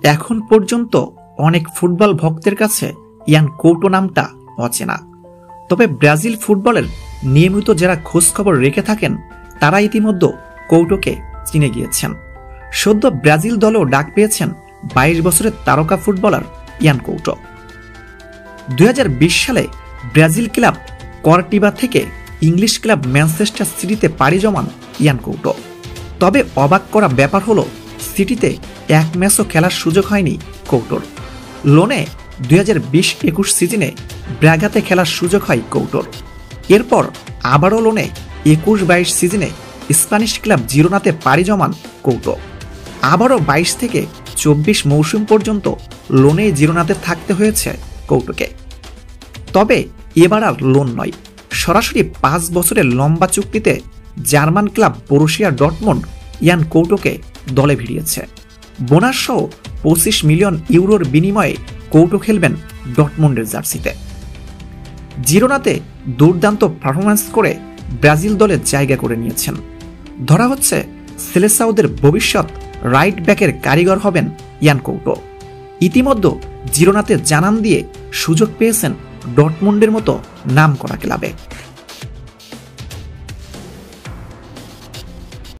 এখন পর্যন্ত অনেক ফুটবল ভক্তের কাছে ইয়ান কৌটো নামটা অচেনা। তবে ব্রাজিল ফুটবলের নিয়মিত যারা খোঁজখবর রেখে থাকেন তারা ইতিমধ্যে কৌটোকে চিনে গিয়েছেন। সদ্য ব্রাজিল দলেও ডাক পেয়েছেন 22 বছরের তারকা ফুটবলার ইয়ান কৌটো। 2020 সালে ব্রাজিল ক্লাব কর্টিবা থেকে ইংলিশ ক্লাব ম্যানচেস্টার সিটিতে পাড়ি জমান ইয়ান কৌটো। তবে অবাক করা ব্যাপার হলো সিটিতে এক ম্যাচও খেলার সুযোগ হয়নি কৌটোর। লোনে 2020-21 সিজনে ব্রাগাতে খেলার সুযোগ হয় কৌটোর। এরপর আবারও লোনে 21-22 সিজনে স্প্যানিশ ক্লাব জিরোনাতে পাড়ি জমান কৌটো। আবারও 22 থেকে 24 মৌসুম পর্যন্ত লোনে জিরোনাতে থাকতে হয়েছে কৌটোকে। তবে এবার আর লোন নয়, সরাসরি 5 বছরের লম্বা চুক্তিতে জার্মান ক্লাব বরুসিয়া ডর্টমুন্ড ইয়ান কৌটোকে দলে ভিড়িয়েছে। বোনাস সহ 25 মিলিয়ন ইউরোর বিনিময়ে কৌটো খেলবেন ডর্টমুন্ডের জার্সিতে। জিরোনাতে দুর্দান্ত পারফরম্যান্স করে ব্রাজিল দলে জায়গা করে নিয়েছেন। ধরা হচ্ছে সেলেসাওদের ভবিষ্যৎ রাইট ব্যাকের কারিগর হবেন ইয়ান কৌটো। ইতিমধ্যে জিরোনাতে জানান দিয়ে সুযোগ পেয়েছেন ডর্টমুন্ডের মতো নামকরা ক্লাবে।